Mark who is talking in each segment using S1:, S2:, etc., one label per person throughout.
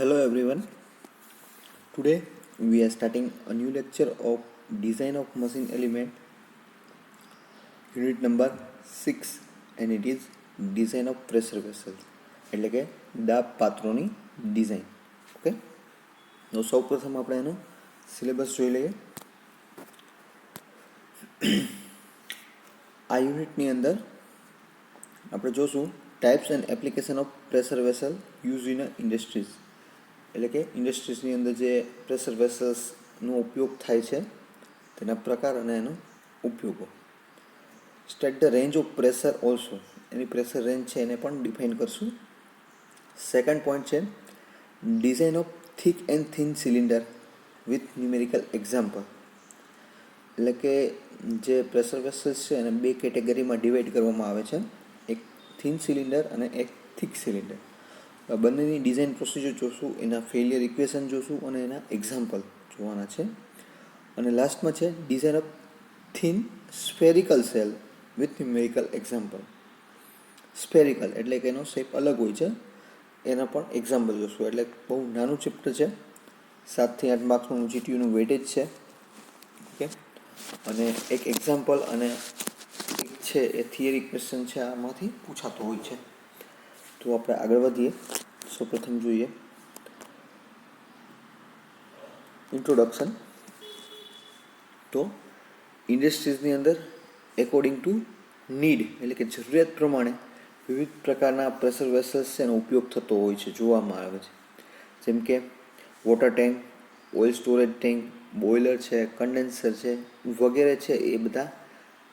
S1: Hello everyone. Today we are starting a new lecture of design of machine element unit number 6 and it is design of pressure vessels એટલે કે દાબ પાત્રોની design. Okay, તો સૌપ્રથમ આપણે એનો syllabus જોઈ લઈએ. આ યુનિટની અંદર આપણે જોશું types and application of pressure vessel use in industries, એટલે કે ઇન્ડસ્ટ્રીઝની અંદર જે પ્રેશર વેસલ્સનો ઉપયોગ થાય છે તેના પ્રકાર અને એનો ઉપયોગો. State the range of pressure also, એની પ્રેશર રેન્જ છે એને પણ ડિફાઇન કરશું. સેકન્ડ પોઈન્ટ છે design of thick and thin cylinder with numerical example, એટલે કે જે પ્રેશર વેસલ્સ છે એને બે કેટેગરીમાં ડિવાઈડ કરવામાં આવે છે, એક થિન સિલિન્ડર અને એક થિક સિલિન્ડર. બંનેની ડિઝાઇન પ્રોસિજર જોશું, એના ફેલિયર ઇક્વેશન જોશું અને એના એક્ઝામ્પલ જોવાના છે. અને લાસ્ટમાં છે design of thin spherical cell with numerical example. Spherical એટલે કે એનો શેપ અલગ હોય છે, એના પણ એક્ઝામ્પલ જોશું. એટલે બહુ નાનું ચેપ્ટર છે, 7 થી 8 માર્ક્સનું જીટીયુનું વેટેજ છે. ઓકે, અને એક એક્ઝામ્પલ અને એક છે એ થિયરી ક્વેશ્ચન છે, આમાંથી પૂછાતો હોય છે. તો આપણે આગળ વધીએ. સૌપ્રથમ જોઈએ ઇન્ટ્રોડક્શન. તો ઇન્ડસ્ટ્રીઝની અંદર એકોર્ડિંગ ટુ નીડ એટલે કે જરૂરિયાત પ્રમાણે વિવિધ પ્રકારના પ્રેશર વેસલ્સ છે એનો ઉપયોગ થતો હોય છે, જોવામાં આવે છે. જેમ કે water tank, oil storage tank, boiler છે, કન્ડેન્સર છે વગેરે છે, એ બધા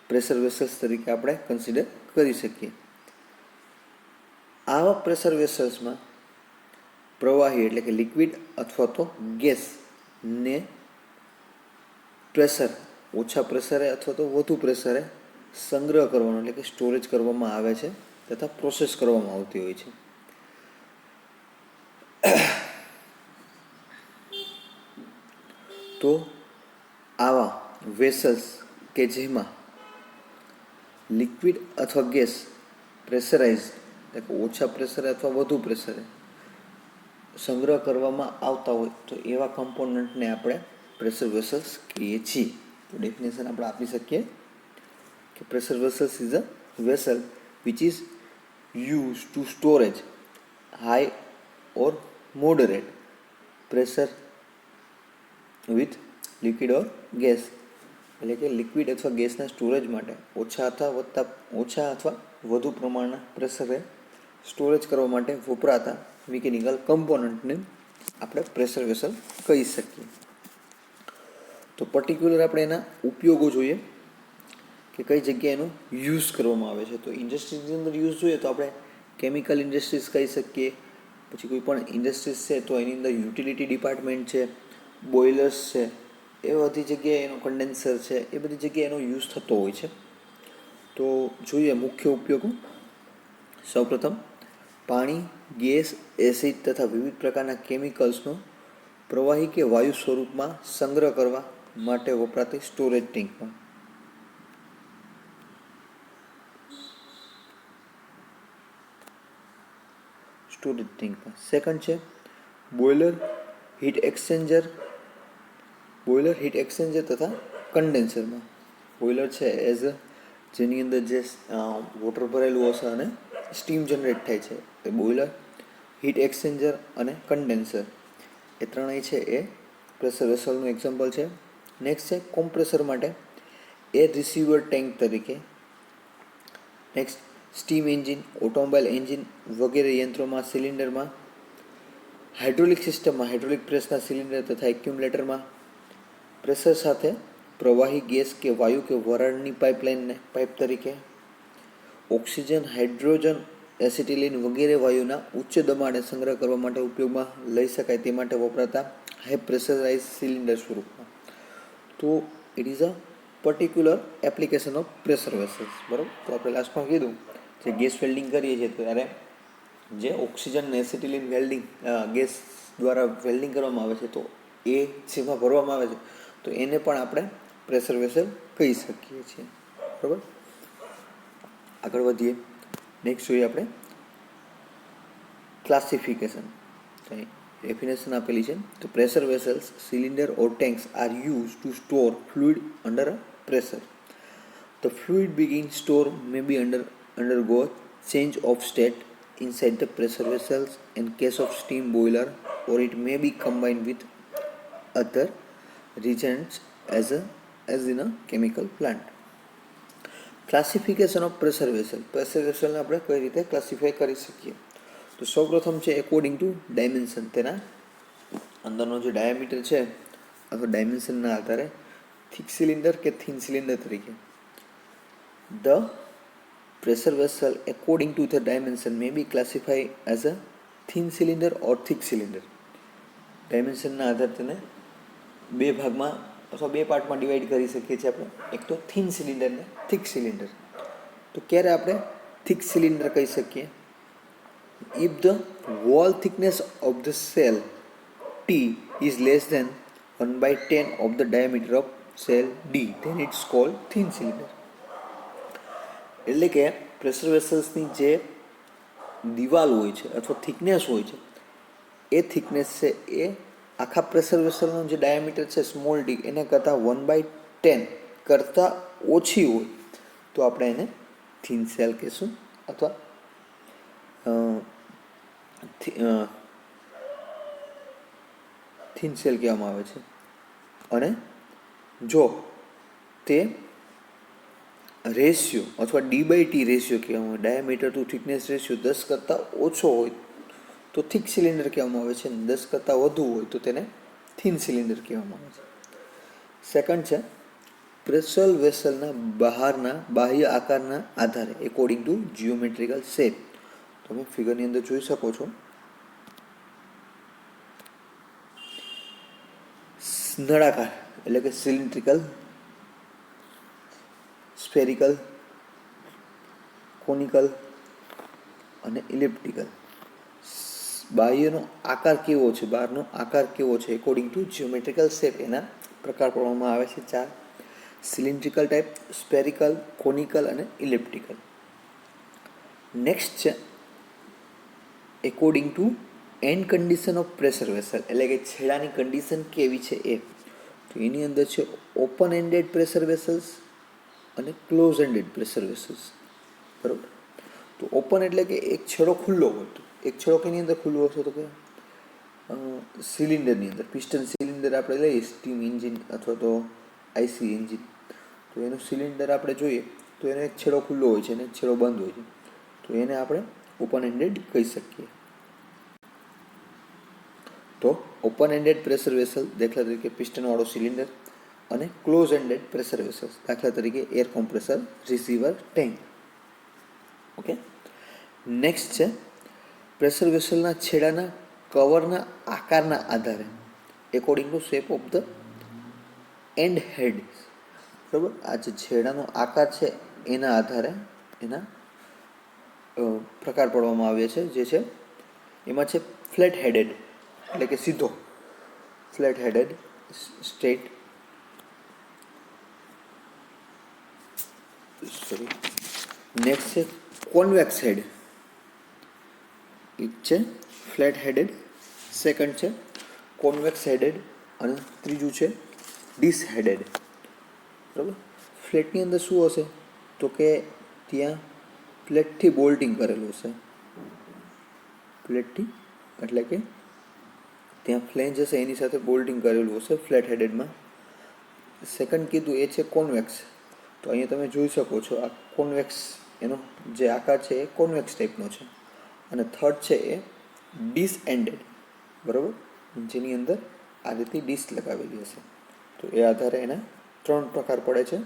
S1: પ્રેશર વેસલ્સ તરીકે આપણે કન્સિડર કરી શકીએ. આવા પ્રેશર વેસલ્સમાં પ્રવાહી એટલે કે લિક્વિડ અથવા તો ગેસને પ્રેશર ઓછા પ્રેશરે અથવા તો વધુ પ્રેશરે સંગ્રહ કરવાનો એટલે કે સ્ટોરેજ કરવામાં આવે છે તથા પ્રોસેસ કરવામાં આવતી હોય છે. તો આવા વેસલ્સ કે જેમાં લિક્વિડ અથવા ગેસ પ્રેશરાઇઝ એટલે કે ઓછા પ્રેશરે અથવા વધુ પ્રેશરે સંગ્રહ કરવામાં આવતા હોય તો એવા કમ્પોનન્ટને આપણે પ્રેશર વેસલ્સ કહીએ છીએ. તો ડેફિનેશન આપણે આપી શકીએ કે pressure vessels is a vessel which is use to storage high or moderate pressure with liquid or gas, એટલે કે લિક્વિડ અથવા ગેસના સ્ટોરેજ માટે ઓછા અથવા વધુ પ્રમાણના પ્રેશરે સ્ટોરેજ કરવા માટે વપરાતા મિકેનિકલ કમ્પોનન્ટને આપણે પ્રેશર વેસલ કહી શકીએ. તો પર્ટિક્યુલર આપણે એના ઉપયોગો જોઈએ કે કઈ જગ્યાએ એનો યુઝ કરવામાં આવે છે. તો ઇન્ડસ્ટ્રીઝની અંદર યુઝ જોઈએ તો આપણે કેમિકલ ઇન્ડસ્ટ્રીઝ કહી શકીએ. પછી કોઈ પણ ઇન્ડસ્ટ્રીઝ છે તો એની અંદર યુટિલિટી ડિપાર્ટમેન્ટ છે, બોઇલર્સ છે, એ બધી જગ્યાએ એનો કન્ડેન્સર છે, એ બધી જગ્યાએ એનો યુઝ થતો હોય છે. તો જોઈએ મુખ્ય ઉપયોગો. સૌપ્રથમ પાણી, ગેસ, એસિડ તથા વિવિધ પ્રકારના કેમિકલ્સનો પ્રવાહી કે વાયુ સ્વરૂપમાં સંગ્રહ કરવા માટે વપરાતી સ્ટોરેજ ટેન્કમાં. સેકન્ડ છે બોઇલર, હીટ એક્સચેન્જર તથા કન્ડેન્સરમાં. બોઇલર છે એઝ જેની અંદર જે વોટર ભરેલું હશે અને સ્ટીમ જનરેટ થાય છે એ બોઇલર, હીટ એક્સચેન્જર અને કન્ડેન્સર, એ ત્રણેય છે એ પ્રેશર વેસલનું એક્ઝામ્પલ છે. નેક્સ્ટ છે કોમ્પ્રેસર માટે એર રિસીવર ટેન્ક તરીકે. Next steam engine, automobile engine વગેરે યંત્રોમાં સિલિન્ડરમાં, હાઇડ્રોલિક સિસ્ટમમાં હાઇડ્રોલિક પ્રેસના સિલિન્ડર તથા એક્યુમ્યુલેટરમાં પ્રેશર સાથે પ્રવાહી ગેસ કે વાયુ કે વરાળની પાઇપલાઇનને પાઇપ તરીકે. ઓક્સિજન, હાઇડ્રોજન, એસિટિલિન વગેરે વાયુના ઉચ્ચ દબાણે સંગ્રહ કરવા માટે ઉપયોગમાં લઈ શકાય તે માટે વપરાતા હાઈ પ્રેશરાઇઝ સિલિન્ડર સ્વરૂપમાં. તો it is a particular application of pressure vessels. બરાબર, તો આપણે લાસ્ટમાં કીધું જે ગેસ વેલ્ડિંગ કરીએ છીએ ત્યારે જે ઓક્સિજન અને એસિટિલિન વેલ્ડિંગ ગેસ દ્વારા વેલ્ડિંગ કરવામાં આવે છે તો એ જેમાં ભરવામાં આવે છે તો એને પણ આપણે પ્રેશર વેસલ કહી શકીએ છીએ. બરાબર, આગળ વધીએ. નેક્સ્ટ જોઈએ આપણે ક્લાસિફિકેશન. ડેફિનેશન આપેલી છે. તો pressure vessels cylinder or tanks are use to store fluid under a pressure. The fluid being stored may be undergo change of state inside the pressure vessels in case of steam boiler, or it may be combined with other reagents as in a chemical plant. Classification of pressure vessel. Pressure વેસલને આપણે કઈ રીતે classify કરી શકીએ? તો સૌપ્રથમ છે according to dimension, તેના અંદરનો જે ડાયામીટર છે અથવા ડાયમેન્શનના આધારે થિક સિલિન્ડર કે થિન સિલિન્ડર તરીકે. The pressure vessel according to the dimension may be classified as a thin cylinder or thick cylinder. ડાયમેન્શનના આધારે તેને બે ભાગમાં અથવા બે પાર્ટમાં ડિવાઈડ કરી શકીએ છીએ આપણે. એક તો થિન સિલિન્ડર ને થિક સિલિન્ડર. તો ક્યારે આપણે થિક સિલિન્ડર કહી શકીએ? If the wall thickness of the cell T is less than 1/10 of the diameter of cell D, then it's called thin cylinder. એટલે કે પ્રેશર વેસલ્સની જે દિવાલ હોય છે અથવા થિકનેસ હોય છે, એ થિકનેસ છે એ આખા પ્રેશર વેસલનું જે ડાયામીટર છે સ્મોલ ડી એના કરતાં 1/10 કરતાં ઓછી હોય તો આપણે એને થિન સેલ કહીશું અથવા થિન સેલ કહેવામાં આવે છે. અને જો તે રેશિયો અથવા D/T રેશિયો કહેવામાં આવે, ડાયામીટર ટુ થિકનેસ રેશિયો 10 કરતાં ઓછો હોય તો થિક સિલિન્ડર કહેવામાં આવે છે, અને 10 કરતાં વધુ હોય તો તેને થિન સિલિન્ડર કહેવામાં આવે છે. સેકન્ડ છે પ્રેશર વેસલના બાહ્ય આકારના આધારે એકોર્ડિંગ ટુ જીઓમેટ્રિકલ શેપ. તમે ફિગરની અંદર જોઈ શકો છો. નળાકાર એટલે કે સિલિન્ડ્રિકલ, સ્ફેરિકલ, કોનિકલ અને ઇલિપ્ટિકલ. બાહ્યનો આકાર કેવો છે, બહારનો આકાર કેવો છે એકોર્ડિંગ ટુ જીઓમેટ્રિકલ શેપ એના પ્રકાર પાડવામાં આવે છે 4: સિલિન્ડ્રિકલ ટાઈપ, સ્ફેરિકલ, કોનિકલ અને ઇલિપ્ટિકલ. નેક્સ્ટ છે according to and condition of pressure vessel, એટલે કે છેડાની કન્ડિશન કેવી છે એ. તો એની અંદર છે ઓપન એન્ડેડ પ્રેશર વેસલ્સ અને ક્લોઝ એન્ડેડ પ્રેશર વેસલ્સ. બરાબર. તો ઓપન એટલે કે એક છેડો ખુલ્લો હોય. તો એક છેડો કેની અંદર ખુલ્લો હશે? તો કે સિલિન્ડરની અંદર. પિસ્ટન સિલિન્ડર આપણે લઈએ, સ્ટીમ એન્જિન અથવા તો આઈસી એન્જિન, તો એનું સિલિન્ડર આપણે જોઈએ તો એનો એક છેડો ખુલ્લો હોય છે અને એક છેડો બંધ હોય છે. તો એને આપણે ઓપન એન્ડેડ કહી શકીએ. તો ઓપન એન્ડેડ પ્રેશર વેસલ દાખલા તરીકે પિસ્ટનવાળો સિલિન્ડર, અને ક્લોઝ એન્ડેડ પ્રેશર વેસલ્સ દાખલા તરીકે air compressor, receiver, tank. Okay. Next છે પ્રેશર વેસલના છેડાના કવરના આકારના આધારે according to shape of the end head. બરાબર. આ જે છેડાનો આકાર છે એના આધારે એના પ્રકાર પાડવામાં આવે છે. જે છે એમાં છે ફ્લેટ હેડેડ એટલે કે સીધો, flat headed, straight, sorry. Next છે કોન્વેક્સ હેડ, એક છે ફ્લેટ હેડેડ, સેકન્ડ છે કોન્વેક્સ હેડેડ અને ત્રીજું છે ડિસ હેડેડ. બરાબર. ફ્લેટની અંદર શું હશે? તો કે ત્યાં પ્લેટથી બોલ્ટિંગ કરેલું હશે. પ્લેટથી એટલે કે ત્યાં ફ્લેંજ હશે એની સાથે બોલ્ટિંગ કરેલું હશે ફ્લેટ હેડેડમાં. સેકન્ડ કીધું એ છે કોન્વેક્સ. તો અહીંયા તમે જોઈ શકો છો આ કોન્વેક્સ, એનો જે આકાર છે એ કોન્વેક્સ ટાઈપનો છે. અને થર્ડ છે એ ડિસ એન્ડેડ. બરાબર. જેની અંદર આ રીતની ડિશ લગાવેલી હશે. તો એ આધારે એના 3 પ્રકાર પડે છે.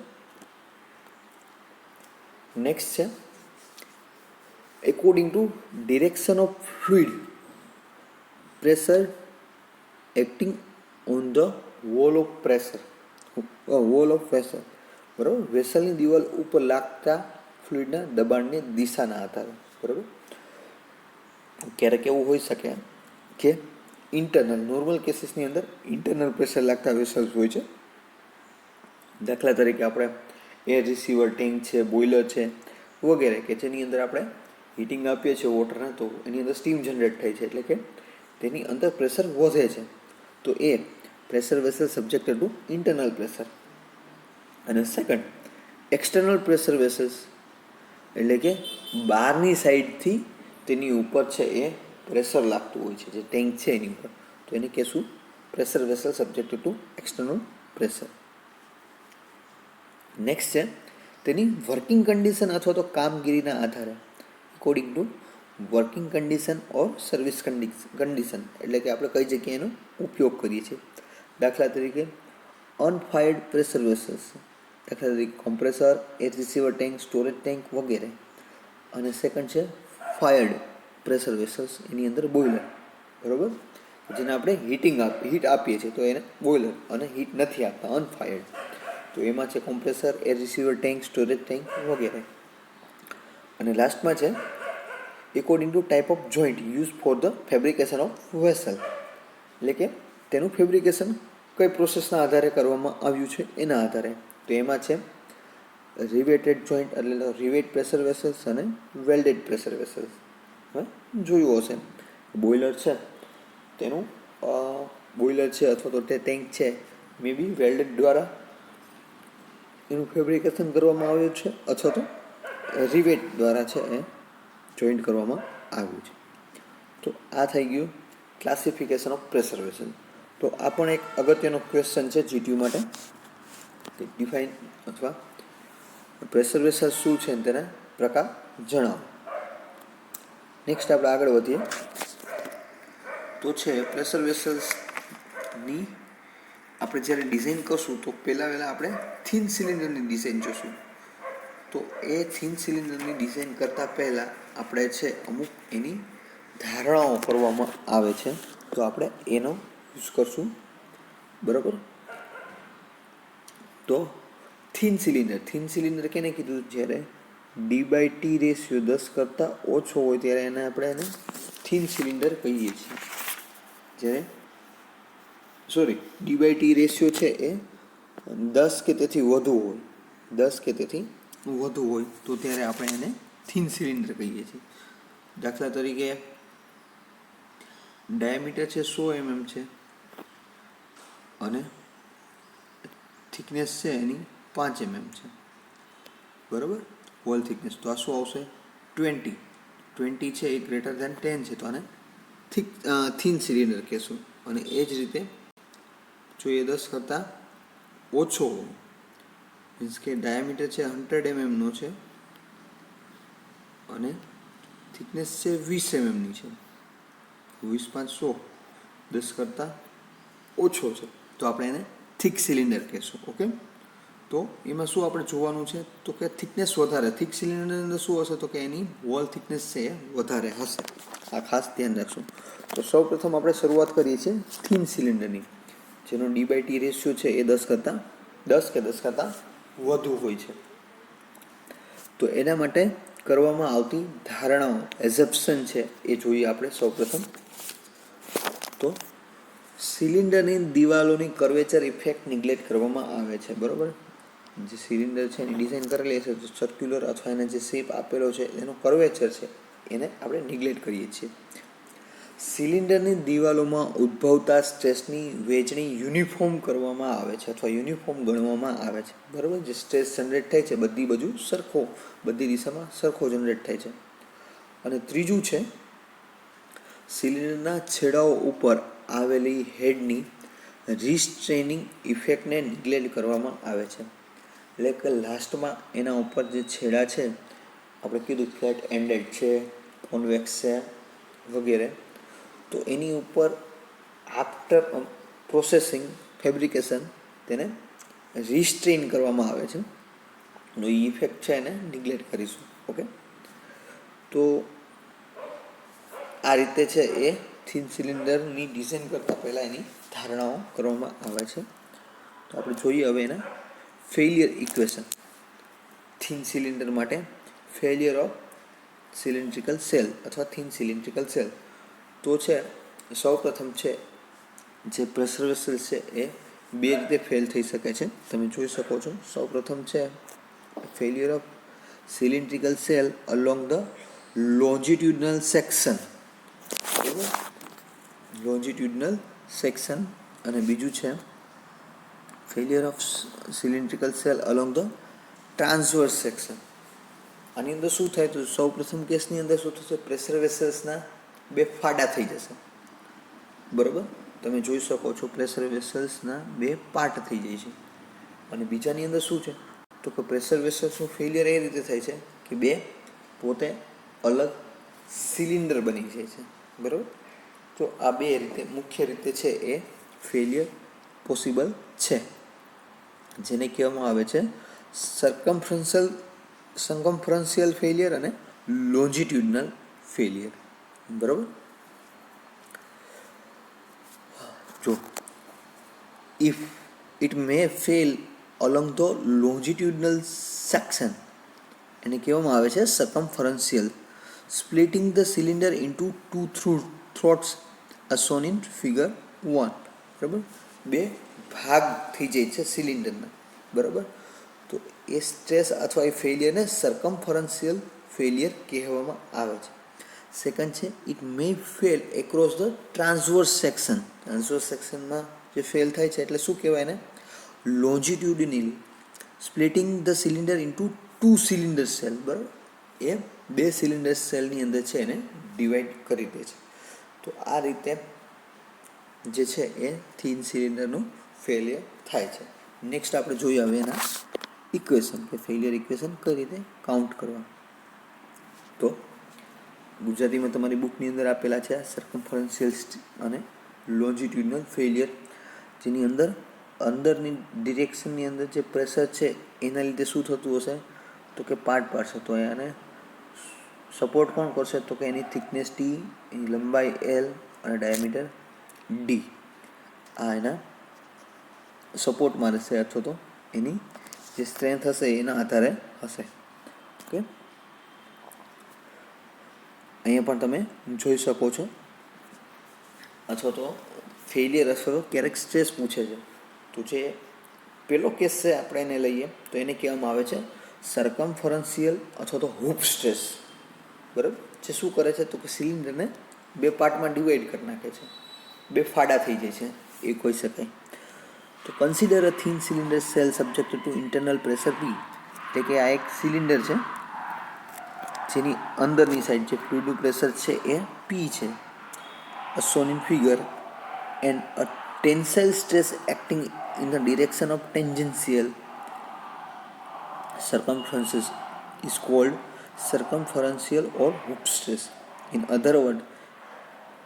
S1: નેક્સ્ટ છે according to direction of fluid pressure acting on the wall of pressure, wall of pressure. બરાબર. વેસલની દિવાલ ઉપર લાગતા ફ્લુઇડના દબાણની દિશાના આધારે. બરાબર. ક્યારેક એવું હોઈ શકે કે ઇન્ટરનલ, નોર્મલ કેસીસની અંદર ઇન્ટરનલ પ્રેશર લાગતા વેસલ્સ હોય છે. દાખલા તરીકે આપણે એર રિસીવર ટેન્ક છે, બોઇલર છે વગેરે, કે જેની અંદર આપણે હીટિંગ આપીએ છીએ વોટરને, તો એની અંદર સ્ટીમ જનરેટ થાય છે. એટલે કે તેની અંદર પ્રેશર વધે છે, તો એ pressure vessel subjected to internal pressure. અને સેકન્ડ, એક્સટર્નલ પ્રેશર વેસલ્સ એટલે કે બહારની સાઈડથી તેની ઉપર છે એ પ્રેશર લાગતું હોય છે, જે ટેન્ક છે એની ઉપર, તો એને કહેશું pressure vessel subjected to external pressure. Next છે તેની વર્કિંગ કન્ડિશન અથવા તો કામગીરીના આધારે, according to working condition or service condition, એટલે કે આપણે કઈ જગ્યાએ એનો ઉપયોગ કરીએ છીએ. દાખલા તરીકે અનફાયર્ડ પ્રેશર વેસલ્સ, દાખલા તરીકે compressor, air receiver tank, storage tank વગેરે. અને સેકન્ડ છે ફાયર્ડ પ્રેશર વેસલ્સ, એની અંદર બોઇલર, બરાબર, જેને આપણે હીટ આપીએ છીએ, તો એને બોઇલર, અને હીટ નથી આપતા અનફાયર્ડ, તો એમાં છે compressor, air receiver tank, storage tank વગેરે. અને લાસ્ટમાં છે according to type of joint use for the fabrication of vessel, એટલે કે તેનું ફેબ્રિકેશન કઈ પ્રોસેસના આધારે કરવામાં આવ્યું છે એના આધારે. તો એમાં છે રિવેટેડ જોઈન્ટ એટલે રિવેટ પ્રેશર વેસલ્સ અને વેલ્ડેડ પ્રેશર વેસલ્સ. હવે જોયું હશે બોઇલર છે તેનું બોઇલર છે અથવા તો તે ટેન્ક છે મે બી વેલ્ડેડ દ્વારા એનું ફેબ્રિકેશન કરવામાં આવ્યું છે અથવા તો રિવેટ દ્વારા છે એ જોઈન્ટ કરવામાં આવ્યું છે. તો આ થઈ ગયું ક્લાસિફિકેશન ઓફ પ્રેશર વેસલ. તો આ પણ એક અગત્યનો ક્વેશ્ચન છે જીટીયુ માટે, કે ડિફાઇન અથવા પ્રેશર વેસલ શું છે તેના પ્રકાર જણાવો. નેક્સ્ટ આપણે આગળ વધીએ તો છે પ્રેશર વેસલ્સની આપણે જ્યારે ડિઝાઇન કરશું તો પહેલાં આપણે થિન સિલિન્ડરની ડિઝાઇન જોશું. તો એ થિન સિલિન્ડરની ડિઝાઇન કરતાં પહેલાં આપણે છે અમુક એની ધારણાઓ કરવામાં આવે છે, તો આપણે એનો યુઝ કરશું, બરાબર. તો થિન સિલિન્ડર કેને કીધું, જ્યારે D/T રેશિયો 10 કરતાં ઓછો હોય ત્યારે આપણે થિન સિલિન્ડર કહીએ છીએ. જ્યારે D/T રેશિયો છે એ 10 કે તેથી વધુ હોય તો ત્યારે આપણે એને થિન સિલિન્ડર કહીએ છીએ. દાખલા તરીકે ડાયામીટર છે 100 mm છે અને થિકનેસ છે એની 5 mm છે, બરાબર, હોલ થિકનેસ. તો આ શું આવશે 20 છે એ ગ્રેટર ધેન 10 છે, તો આને થિન સિલિન્ડર કહેશું. અને એ જ રીતે જો એ 10 કરતાં ઓછો હોય, મીન્સ કે ડાયામીટર છે 100 mm નો છે અને થિકનેસ છે 20 mm ની છે, 20 5 100, 10 કરતાં ઓછો છે, તો આપણે એને થિક સિલિન્ડર કહેશું. ઓકે, તો એમાં શું આપણે જોવાનું છે તો કે થિકનેસ વધારે, થિક સિલિન્ડરની અંદર શું હશે તો કે એની વોલ થિકનેસ છે એ વધારે હશે. આ ખાસ ધ્યાન રાખશું. તો સૌ પ્રથમ આપણે શરૂઆત કરીએ છીએ થિન સિલિન્ડરની, જેનો D/T રેશિયો છે એ 10 કે 10 કરતાં વધુ હોય છે. તો એના માટે કરવામાં આવતી ધારણાઓ, એઝમ્પશન છે એ જોઈએ આપણે સૌપ્રથમ. તો સિલિન્ડરની દિવાલોની કર્વેચર ઇફેક્ટ નિગ્લેક્ટ કરવામાં આવે છે, બરાબર. જે સિલિન્ડર છે એની ડિઝાઇન કરેલી છે તો સર્ક્યુલર અથવા એને જે શેપ આપેલો છે એનો કર્વેચર છે એને આપણે નિગ્લેક્ટ કરીએ છીએ. સિલિન્ડરની દિવાલોમાં ઉદ્ભવતા સ્ટ્રેસની વહેંચણી યુનિફોર્મ કરવામાં આવે છે અથવા યુનિફોર્મ ગણવામાં આવે છે, બરાબર. જે સ્ટ્રેસ જનરેટ થાય છે બધી દિશામાં સરખો જનરેટ થાય છે. અને ત્રીજું છે સિલિન્ડરના છેડાઓ ઉપર આવેલી હેડની રિસ્ટ્રેનિંગ ઇફેક્ટને નિગ્લેક્ટ કરવામાં આવે છે. એટલે કે લાસ્ટમાં એના ઉપર જે છેડા છે, આપણે કીધું ફ્લેટ એન્ડેડ છે, કોન્વેક્સ છે વગેરે, તો એની ઉપર આફ્ટર પ્રોસેસિંગ ફેબ્રિકેશન તેને રિસ્ટ્રેન કરવામાં આવે છે. નો ઇફેક્ટ છે એને નિગ્લેક્ટ કરીશું. ઓકે, તો આ રીતે છે એ થિન સિલિન્ડરની ડિઝાઇન કરતાં પહેલાં એની ધારણાઓ કરવામાં આવે છે. તો આપણે જોઈએ હવે એના ફેલિયર ઇક્વેશન. થિન સિલિન્ડર માટે ફેલિયર ઓફ સિલિન્ડ્રિકલ સેલ અથવા થિન સિલિન્ડ્રિકલ સેલ. તો છે સૌ પ્રથમ છે જે પ્રેશર વેસલ છે એ બે રીતે ફેલ થઈ શકે છે, તમે જોઈ શકો છો. સૌ પ્રથમ છે failure of cylindrical shell along the longitudinal section, બરાબર. લોન્જિટ્યુડનલ સેક્શન અને બીજું છે failure of cylindrical shell along the transverse section. આની અંદર શું થાય તો સૌ પ્રથમ કેસની અંદર શું થશે, પ્રેશર વેસલ્સના બે ફાડા થઈ જશે. બરાબર, તમે જોઈ શકો છો પ્રેશર વેસલ્સના બે પાર્ટ થઈ જાય છે. અને બીજાની અંદર શું છે તો કે પ્રેશર વેસલ્સનું ફેલિયર એ રીતે થાય છે કે બે પોતે અલગ સિલિન્ડર બની જાય છે. બરાબર, તો આ બે રીતે મુખ્ય રીતે છે એ ફેલિયર પોસિબલ છે, જેને કહેવામાં આવે છે સર્કમફરન્શિયલ ફેલિયર અને લોન્જિટ્યુડનલ ફેલિયર. બરાબર, જો if it may fail along the longitudinal section, એને કહેવામાં આવે છે સર્કમફરન્શિયલ, splitting the cylinder into two throats as shown in figure 1. બરાબર, બે ભાગ થઈ જાય છે સિલિન્ડરના. બરાબર, તો એ સ્ટ્રેસ અથવા એ ફેલિયરને સર્કમફરન્શિયલ ફેલિયર કહેવામાં આવે છે. સેકન્ડ છે it may fail across the transverse section. Transverse સેક્શનમાં જે ફેલ થાય છે એટલે શું કહેવાય એને, longitudinal, splitting the cylinder into two cylinder shell. બરાબર, એ બે સિલિન્ડર સેલની અંદર છે એને ડિવાઈડ કરી દે છે. તો આ રીતે જે છે એ થિન સિલિન્ડરનું ફેલિયર થાય છે. નેક્સ્ટ આપણે જોઈએ હવે એના ઇક્વેશન, કે ફેલિયર ઇક્વેશન કઈ રીતે કાઉન્ટ કરવા. તો ગુજરાતીમાં તમારી બુકની અંદર આપેલા છે આ સર્કમફરન્શિયલ અને લોન્જિટ્યુડનલ ફેલિયર, જેની અંદરની ડિરેક્શનની અંદર જે પ્રેશર છે એના લીધે શું થતું હશે તો કે પાર્ટ પાડશે. તો એને સપોર્ટ કોણ કરશે તો કે એની થિકનેસ ટી, એની લંબાઈ એલ અને ડાયામીટર ડી. આ એના સપોર્ટમાં રહેશે અથવા તો એની જે સ્ટ્રેન્થ હશે એના આધારે હશે. ઓકે, અહીંયા પણ તમે જોઈ શકો છો. અથવા તો ફેલિયર અથવા તો ક્યારેક સ્ટ્રેસ પૂછે છે, તો જે પેલો કેસ છે આપણે એને લઈએ તો એને કહેવામાં આવે છે સર્કમફરન્શિયલ અથવા તો હૂપ સ્ટ્રેસ. બરાબર, જે શું કરે છે તો કે સિલિન્ડરને બે પાર્ટમાં ડિવાઈડ કરી નાખે છે, બે ફાડા થઈ જાય છે એ કહી શકાય. તો consider a thin cylinder shell subject to internal pressure P, એટલે કે આ એક સિલિન્ડર છે જેની અંદરની સાઈડ જે ફ્લુઇડનું પ્રેશર છે એ પી છે, as shown in figure, and a tensile stress acting in the direction of tangential circumferences is called circumferential or hoop stress. In other words,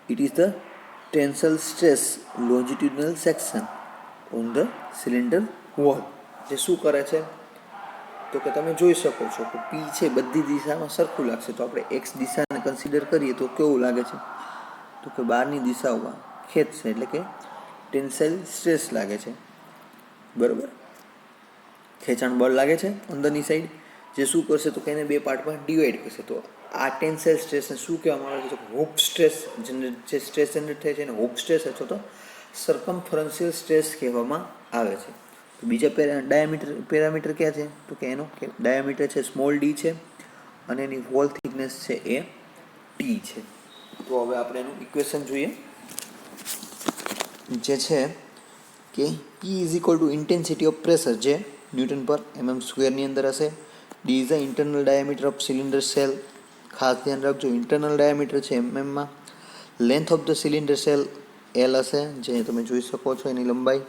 S1: it is the tensile stress longitudinal section on the cylinder wall. જે શું કરે છે તો કે તમે જોઈ શકો છો કે પી છે બધી દિશામાં સરખું લાગશે. તો આપણે એક્સ દિશાને કન્સિડર કરીએ તો કેવું લાગે છે તો કે બહારની દિશાઓમાં ખેંચશે, એટલે કે ટેન્સાઇલ સ્ટ્રેસ લાગે છે. બરાબર, ખેંચાણ બળ લાગે છે અંદરની સાઈડ, જે શું કરશે તો કે એને બે પાર્ટમાં ડિવાઈડ કરશે. તો આ ટેન્સાઇલ સ્ટ્રેસને શું કહેવામાં આવે છે તો હૂપ સ્ટ્રેસ, જે સ્ટ્રેસ જનરેટ થાય છે એને હૂપ સ્ટ્રેસ અથવા તો સર્કમફરન્શિયલ સ્ટ્રેસ કહેવામાં આવે છે. તો બીજા પેરામીટર ક્યાં છે તો કે એનો ડાયામીટર છે સ્મોલ ડી છે અને એની વોલ થિકનેસ છે એ ટી છે. તો હવે આપણે એનું ઇક્વેશન જોઈએ, જે છે કે P is equal two intensity of pressure, જે ન્યૂટન પર mm સ્ક્વેરની અંદર હશે. D is the internal diameter of cylinder cell. ખાસ ધ્યાન રાખજો ઇન્ટરનલ ડાયામીટર છે mm. Length of the cylinder cell L હશે, જે તમે જોઈ શકો છો એની લંબાઈ.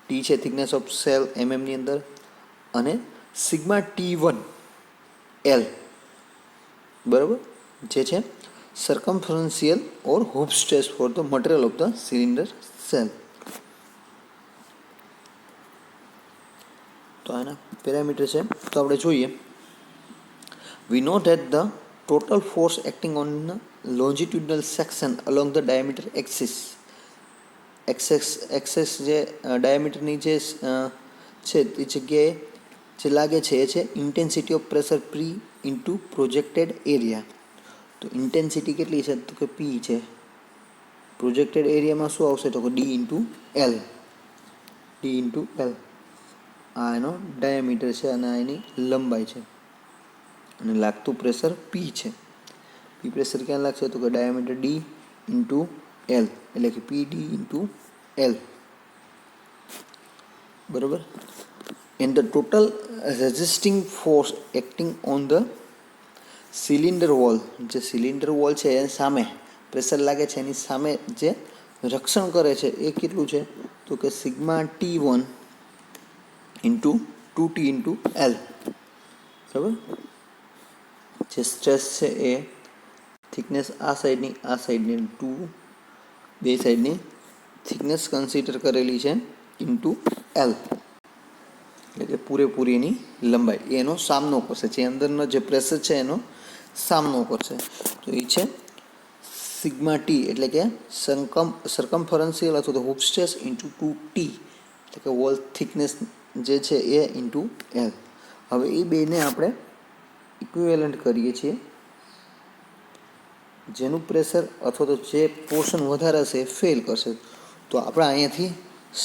S1: ટી છે થિકનેસ ઓફ સેલ ની અંદર, અને સિગ્મા T1 L, બરાબર, જે છે circumferential or hoop stress for the material of the cylinder cell. તો આના પેરામીટર છે તો આપણે જોઈએ. We know that the total force acting on the longitudinal section along the diameter axis જે ડાયામીટરની જે છે તે જગ્યાએ જે લાગે છે એ છે intensity of pressure P into projected area. તો ઇન્ટેન્સિટી કેટલી છે તો કે P છે, પ્રોજેક્ટેડ એરિયામાં શું આવશે તો કે D ઇન્ટુ એલ. આ એનો ડાયામીટર છે અને આ એની લંબાઈ છે, અને લાગતું પ્રેશર P છે. P પ્રેશર ક્યાં લાગશે તો કે ડાયામીટર D ઇન્ટુ એલ, એટલે કે પીડી ઇન્ટુ એલ, બરાબર. And the total resisting force acting on the cylinder wall, જે સિલિન્ડર વોલ છે એની સામે પ્રેશર લાગે છે એની સામે જે રક્ષણ કરે છે એ કેટલું છે, તો કે sigma T1 into 2T into L, બરાબર. જે સ્ટ્રેસ છે એ થિકનેસ આ સાઈડની બે સાઈડની થિકનેસ કન્સિડર કરેલી છે ઇન્ટુ એલ, એટલે કે પૂરેપૂરી એની લંબાઈ એનો સામનો કરશે, જે અંદરનો જે પ્રેશર છે એનો સામનો કરશે. તો એ છે સિગ્મા ટી, એટલે કે સરકમફરન્શિયલ અથવા તો હૂપ સ્ટ્રેસ ઇન્ટુ 2T, એટલે કે વોલ થિકનેસ જે છે એ ઇન્ટુ એલ. હવે એ બેને આપણે ઇક્વિવેલન્ટ કરીએ છીએ, જેનું પ્રેશર અથવા તો જે પોર્શન વધારે હશે એ ફેલ કરશે. તો આપણે અહીંયાથી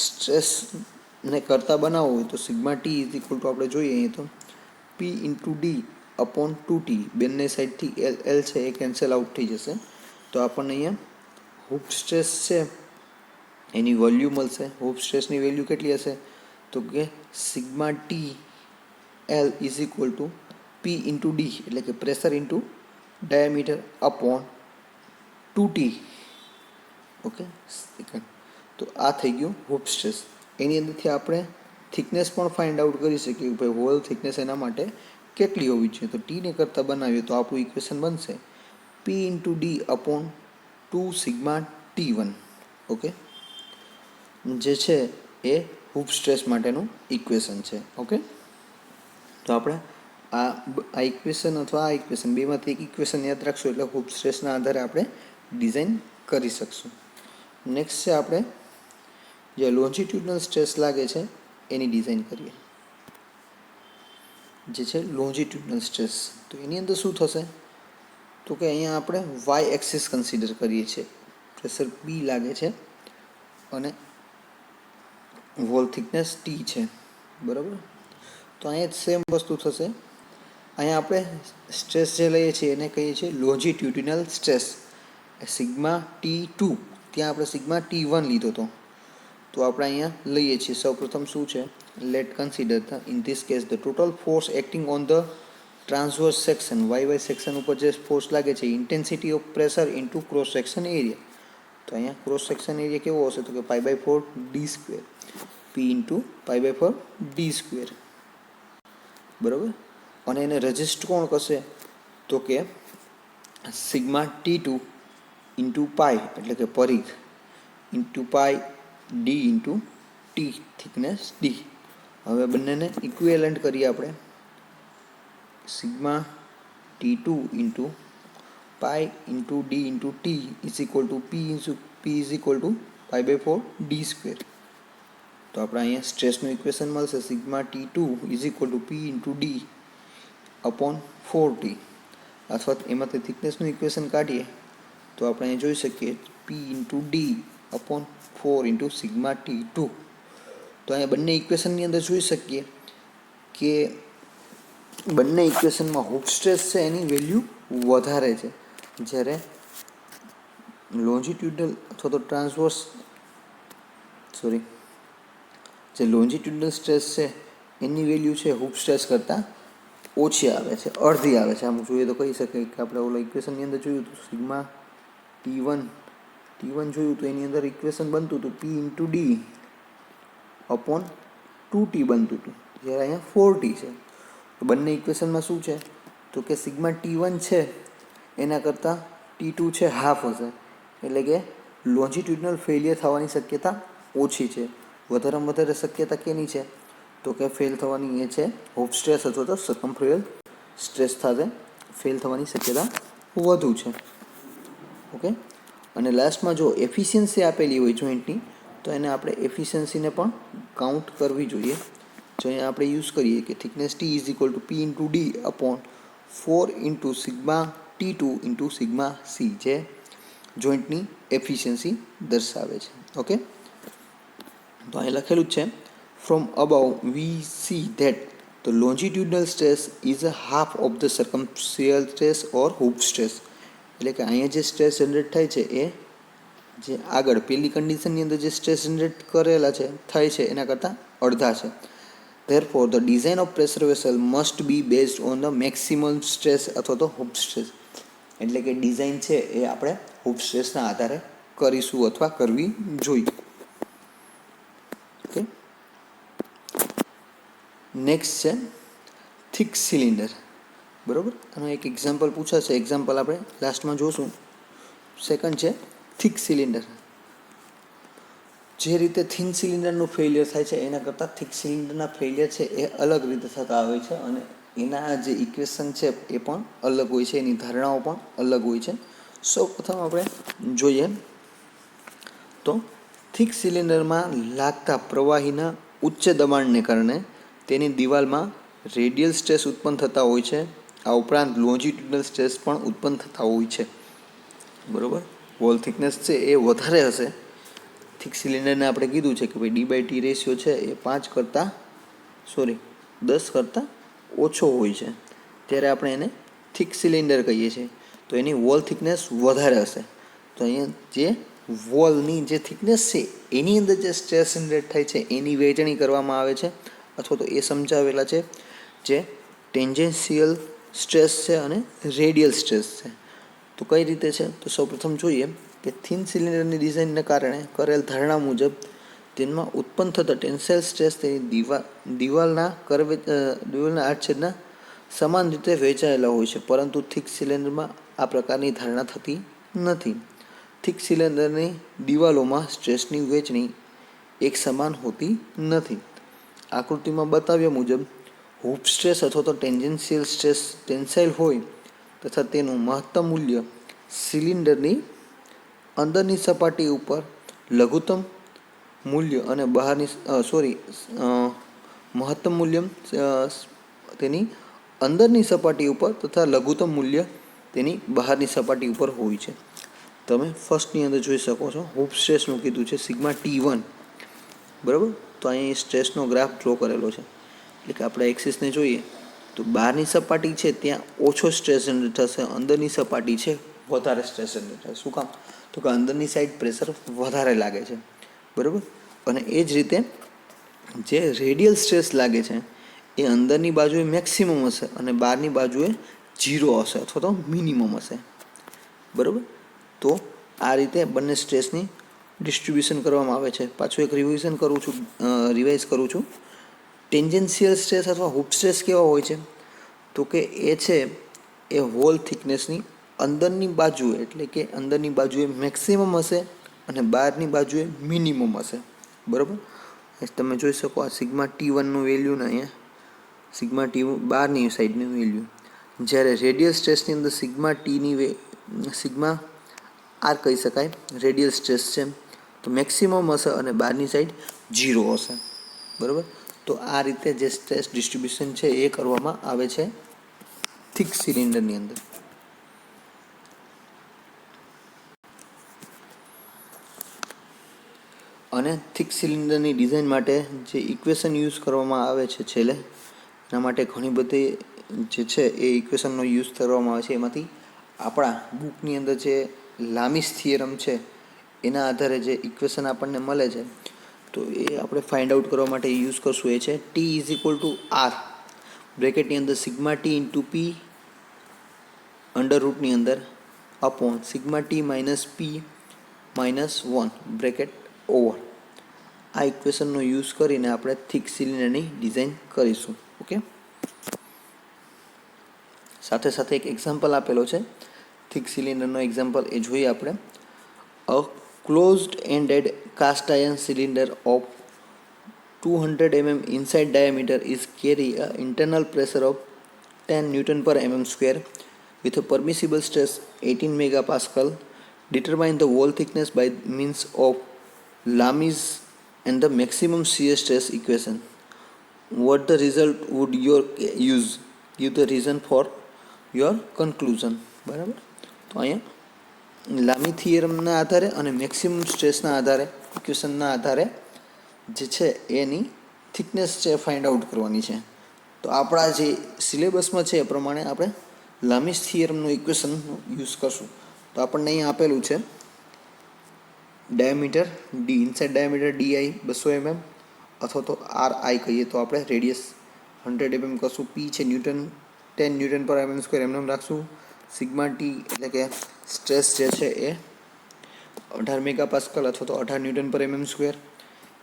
S1: સ્ટ્રેસને કરતાં બનાવવું હોય તો sigma T is equal two આપણે જોઈએ અહીં તો પી ઇન્ટુ ડી અપોન 2T, બંને સાઈડથી એલ છે એ કેન્સલ આઉટ થઈ જશે. તો આપણને અહીંયા હૂપ સ્ટ્રેસ છે એની વેલ્યુ મળશે. હૂપ સ્ટ્રેસની વેલ્યુ કેટલી હશે, તો કે sigma T L is equal two P into D, એટલે કે pressure into diameter upon 2T. Okay, તો આ થઈ ગયું હૂપ સ્ટ્રેસ. એની અંદરથી આપણે થિકનેસ પણ ફાઇન્ડ આઉટ કરી શકીએ કે ભાઈ હોલ થિકનેસ એના માટે કેટલી હોવી જોઈએ. તો ટીને કરતાં બનાવીએ તો આપણું ઇક્વેશન બનશે પી into D upon 2 sigma T1. Okay, જે છે એ હૂપ સ્ટ્રેસ માટેનું ઇક્વેશન છે. ઓકે, તો આપણે આ ઇક્વેશન અથવા આ ઇક્વેશન બેમાંથી એક ઇક્વેશન યાદ રાખશું એટલે હૂપ સ્ટ્રેસના આધારે આપણે ડિઝાઇન કરી શકશું. નેક્સ્ટ છે આપણે જે લોન્જિટ્યુડનલ સ્ટ્રેસ લાગે છે એની ડિઝાઇન કરીએ, જે છે લોન્જિટ્યુડનલ સ્ટ્રેસ. તો એની અંદર શું થશે, તો કે અહીંયા આપણે વાય એક્સિસ કન્સિડર કરીએ છીએ. પ્રેશર બી લાગે છે અને વોલ થિકનેસ ટી છે, બરાબર. તો અહીંયા સેમ વસ્તુ થશે. અહીંયા આપણે સ્ટ્રેસ જે લઈએ છીએ એને કહીએ છીએ લોન્જિટ્યુડિનલ સ્ટ્રેસ, સિગ્મા T2. ત્યાં આપણે સિગ્મા T1 લીધો હતો, તો આપણે અહીંયા લઈએ છીએ. સૌપ્રથમ શું છે, let consider in this case the total force acting on the transverse section, y section ઉપર જે ફોર્સ લાગે છે, intensity of pressure into cross section area. તો અહીંયા ક્રોસ સેક્શન એરિયા કેવો હશે, તો કે π/4d², પી ઇન્ટુ π/4d², બરાબર. અને એને રજિસ્ટ કોણ કરશે, તો કે સિગ્મા T2 ઇન્ટુ પાઈ, એટલે કે પરિઘ, into pi D into T, thickness D. હવે બંનેને ઇક્વિવેલન્ટ કરીએ આપણે. Sigma T2 into pi into D into T is equal two P is equal two π/4d². તો આપણે અહીંયા સ્ટ્રેસનું ઇક્વેશન મળશે sigma T2 is equal two P into D upon 4T. અથવા એમાંથી થિકનેસનું ઇક્વેશન કાઢીએ તો આપણે અહીં જોઈ શકીએ પી into D upon 4 into sigma T2. તો અહીંયા બંને ઇક્વેશનની અંદર જોઈ શકીએ કે બંને ઇક્વેશનમાં હૂપ સ્ટ્રેસ છે એની વેલ્યુ વધારે છે, જ્યારે લોન્જિટ્યુડલ અથવા તો જે લોન્જિટ્યુડલ સ્ટ્રેસ છે એની વેલ્યુ છે હૂપ સ્ટ્રેસ કરતાં ઓછી આવે છે, અડધી આવે છે. આમ જોઈએ તો કહી શકાય કે આપણે ઓલા ઇક્વેશનની અંદર જોયું હતું સિગ્મા T1 જોયું તો એની અંદર ઇક્વેશન બનતું હતું પી ઇન્ટુ ડી અપોન 2T બનતું હતું, જ્યારે અહીંયા 4T છે. તો બંને ઇક્વેશનમાં શું છે, તો કે સિગ્મા T1 છે એના કરતાં T2 છે હાફ હશે, એટલે કે લોન્જિટ્યુડનલ ફેલિયર થવાની શક્યતા ઓછી છે. વધારેમાં વધારે શક્યતા કેની છે, તો કે ફેલ થવાની એ છે હૂપ સ્ટ્રેસ અથવા તો સરકમફરન્શિયલ સ્ટ્રેસ સાથે ફેલ થવાની શક્યતા વધુ છે. ઓકે, અને લાસ્ટમાં જો એફિશિયન્સી આપેલી હોય જોઈન્ટની તો એને આપણે એફિશિયન્સીને પણ કાઉન્ટ કરવી જોઈએ. જો અહીંયા આપણે યુઝ કરીએ કે thickness T is equal two P into D upon 4 into sigma T2 into sigma C, જે જોઈન્ટની એફિશિયન્સી દર્શાવે છે. ઓકે, તો અહીં લખેલું જ છે from above we see that the longitudinal stress is a half of the circumferential stress or hoop stress. એટલે કે અહીંયા જે સ્ટ્રેસ જનરેટ થાય છે એ જે આગળ પેલી કન્ડિશનની અંદર જે સ્ટ્રેસ જનરેટ કરેલા છે થાય છે એના કરતાં અડધા છે. Therefore, the design of pressure vessel must be based on the maximum stress અથવા તો હૂપ સ્ટ્રેસ. એટલે કે ડિઝાઇન છે એ આપણે હૂપ સ્ટ્રેસના આધારે કરીશું અથવા કરવી જોઈએ. ઓકે, નેક્સ્ટ છે થિક સિલિન્ડર. બરાબર, આનો એક એક્ઝામ્પલ પૂછાશે. એક્ઝામ્પલ આપણે લાસ્ટમાં જોશું. સેકન્ડ છે થિક સિલિન્ડર. જે રીતે થિન સિલિન્ડરનું ફેલિયર થાય છે એના કરતાં થિક સિલિન્ડરના ફેલિયર છે એ અલગ રીતે થતા હોય છે અને એના જે ઇક્વેશન છે એ પણ અલગ હોય છે, એની ધારણાઓ પણ અલગ હોય છે. સૌ પ્રથમ આપણે જોઈએ તો થિક સિલિન્ડરમાં લાગતા પ્રવાહીના ઉચ્ચ દબાણને કારણે તેની દિવાલમાં રેડિયલ સ્ટ્રેસ ઉત્પન્ન થતા હોય છે. આ ઉપરાંત લોન્જિટ્યુડનલ સ્ટ્રેસ પણ ઉત્પન્ન થતા હોય છે. બરાબર, વોલ થિકનેસ છે એ વધારે હશે. થિક સિલિન્ડરને આપણે કીધું છે કે ભાઈ D/T રેશિયો છે એ 10 કરતાં ઓછો હોય છે, ત્યારે આપણે એને થિક સિલિન્ડર કહીએ છીએ. તો એની વોલ થિકનેસ વધારે હશે. તો અહીંયા જે વોલની જે થિકનેસ છે એની અંદર જે સ્ટ્રેસ જનરેટ થાય છે એની વહેંચણી કરવામાં આવે છે, અથવા તો એ સમજાવેલા છે જે ટેન્જેન્શિયલ સ્ટ્રેસ છે અને રેડિયલ સ્ટ્રેસ છે. તો કઈ રીતે છે? તો સૌપ્રથમ જોઈએ કે થિન સિલિન્ડરની ડિઝાઇનને કારણે કરેલ ધારણા મુજબ તેમાં ઉત્પન્ન થતા ટેન્સાઇલ સ્ટ્રેસ તેની દિવાલના આડછેદના સમાન રીતે વહેંચાયેલા હોય છે, પરંતુ થિક સિલિન્ડરમાં આ પ્રકારની ધારણા થતી નથી. થિક સિલિન્ડરની દિવાલોમાં સ્ટ્રેસની વહેંચણી એક સમાન હોતી નથી. આકૃતિમાં બતાવ્યા મુજબ હૂપ સ્ટ્રેસ અથવા તો ટેન્જેન્શિયલ સ્ટ્રેસ ટેન્સાઇલ હોય તથા તેનું મહત્તમ મૂલ્ય સિલિન્ડરની અંદરની સપાટી ઉપર લઘુત્તમ મૂલ્ય અને મહત્તમ મૂલ્ય તેની અંદરની સપાટી ઉપર તથા લઘુત્તમ મૂલ્ય તેની બહારની સપાટી ઉપર હોય છે. તમે ફર્સ્ટની અંદર જોઈ શકો છો, હૂપ સ્ટ્રેસનું કીધું છે σT1. બરાબર, તો અહીં સ્ટ્રેસનો ગ્રાફ ડ્રો કરેલો છે. એટલે કે આપણે એક્સિસને જોઈએ તો બહારની સપાટી છે ત્યાં ઓછો સ્ટ્રેસ જનરેટ થશે, અંદરની સપાટી છે વધારે સ્ટ્રેસ જનરેટ થશે. શું કામ? તો કે અંદરની સાઈડ પ્રેશર વધારે લાગે છે. બરાબર, અને એ જ રીતે જે રેડિયલ સ્ટ્રેસ લાગે છે એ અંદરની બાજુએ મેક્સિમમ હશે અને બહારની બાજુએ 0 હશે અથવા તો મિનિમમ હશે. બરાબર, તો આ રીતે બંને સ્ટ્રેસની ડિસ્ટ્રીબ્યુશન કરવામાં આવે છે. પાછું એક રિવાઇઝ કરું છું. ટેન્જેન્શિયલ સ્ટ્રેસ અથવા હૂપ સ્ટ્રેસ કેવા હોય છે? તો કે એ છે એ વોલ થિકનેસની અંદરની બાજુએ, એટલે કે અંદરની બાજુએ મેક્સિમમ હશે અને બહારની બાજુએ મિનિમમ હશે. બરાબર, તમે જોઈ શકો આ σT1નું વેલ્યુ ને અહીંયા σT બહારની સાઈડનું વેલ્યુ. જ્યારે રેડિયલ સ્ટ્રેસની અંદર સિગ્મા આર કહી શકાય, રેડિયલ સ્ટ્રેસ છે તો મેક્સિમમ હશે અને બહારની સાઈડ 0 હશે. બરાબર, તો આ રીતે જે સ્ટ્રેસ ડિસ્ટ્રીબ્યુશન છે એ કરવામાં આવે છે થિક સિલિન્ડરની અંદર. અને થિક સિલિન્ડરની ડિઝાઇન માટે જે ઇક્વેશન યુઝ કરવામાં આવે છે છેલ્લે, એના માટે ઘણી બધી જે છે એ ઇક્વેશનનો યુઝ કરવામાં આવે છે. એમાંથી આપણા બુકની અંદર જે લામીસ થિયરમ છે એના આધારે જે ઇક્વેશન આપણને મળે છે તો એ આપણે ફાઇન્ડ આઉટ કરવા માટે યુઝ કરશું. એ છે T=R બ્રેકેટની અંદર σT × P અંડરરૂટની અંદર upon σT - P - 1 bracket over. આ ઇક્વેશનનો યુઝ કરીને આપણે થિક સિલિન્ડરની ડિઝાઇન કરીશું. ઓકે, સાથે સાથે એક એક્ઝામ્પલ આપેલો છે થિક સિલિન્ડરનો. એક્ઝામ્પલ એ જોઈએ આપણે. A closed ended cast iron cylinder of 200 mm inside diameter is carry a internal pressure of 10 Nm/mm² with a permissible stress 18 MPa. Determine the wall thickness by means of Lami's and the maximum shear stress equation. What the result would you use? Give the reason for your conclusion. બરાબર, તો અહીંયા લામી થિયરમના આધારે અને maximum સ્ટ્રેસના આધારે ઇક્વેશનના આધારે જે છે એની થિકનેસ છે ફાઇન્ડ આઉટ કરવાની છે. તો આપણા જે સિલેબસમાં છે એ પ્રમાણે આપણે લામીસ થિયરમનું ઇક્વેશનનો યુઝ કરશું. તો આપણને અહીંયા આપેલું છે diameter D, inside diameter DI 200 mm અથવા તો આરઆઈ કહીએ તો આપણે રેડિયસ 100 mm કરશું. પી છે ન્યૂટન, 10 ન્યૂટન પર mm સ્ક્વેર એમને રાખશું. સિગ્મા ટી એટલે કે સ્ટ્રેસ જે છે એ 18 મેગાપાસ્કલ અથવા તો 18 ન્યૂટન પર mm સ્ક્વેર.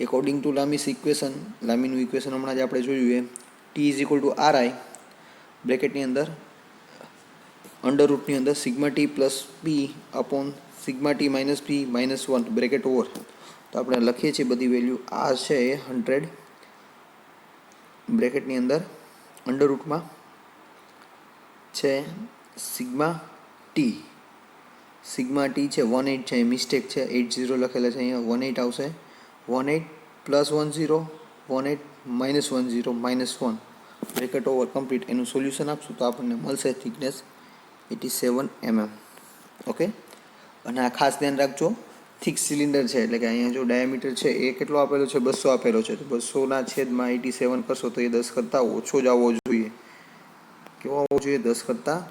S1: એકોર્ડિંગ ટુ લામીસ ઇક્વેશન, લામીનું ઇક્વેશન હમણાં જ આપણે જોયું એ T is equal to r i બ્રેકેટની અંદર અંડર રૂટની અંદર sigma T plus P upon sigma T minus P minus 1 bracket over. તો આપણે લખીએ છીએ બધી વેલ્યુ. આર છે એ 100 બ્રેકેટની અંદર અંડર રૂટમાં છે સિગ્મા ટી. સિગ્મા ટી છે 18 છે, મિસ્ટેક છે, 80 લખેલા છે, અહીંયા 18 આવશે. 18 plus 10 18 minus 10 minus 1 bracket over complete. એનું સોલ્યુશન આપશું તો આપણને મળશે થિકનેસ 87 mm. ઓકે, અને આ ખાસ ધ્યાન રાખજો, થિક સિલિન્ડર છે એટલે કે અહીંયા જો ડાયામીટર છે એ કેટલો આપેલો છે 200 આપેલો છે, તો 200 છેદમાં 87 કરશો તો એ 10 કરતાં ઓછો જ આવવો જોઈએ. કેવો આવવો જોઈએ? 10 કરતાં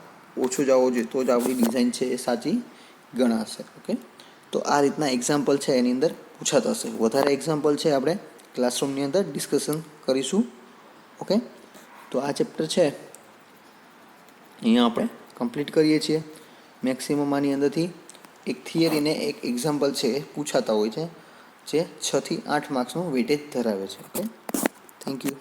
S1: ઓછો જ આવવો જોઈએ, તો જ આપણી ડિઝાઇન છે એ સાચી ગણાશે. ઓકે, તો આ રીતના એક્ઝામ્પલ છે એની અંદર પૂછાતા હશે. વધારે એક્ઝામ્પલ છે આપણે ક્લાસરૂમની અંદર ડિસ્કશન કરીશું. ઓકે, તો આ ચેપ્ટર છે અહીંયા આપણે કમ્પ્લીટ કરીએ છીએ. મેક્સિમમ આની અંદરથી એક થિયરી ને એક એક્ઝામ્પલ છે એ પૂછાતા હોય છે, જે 6 થી 8 માર્ક્સનું વેટેજ ધરાવે છે. Okay, thank you.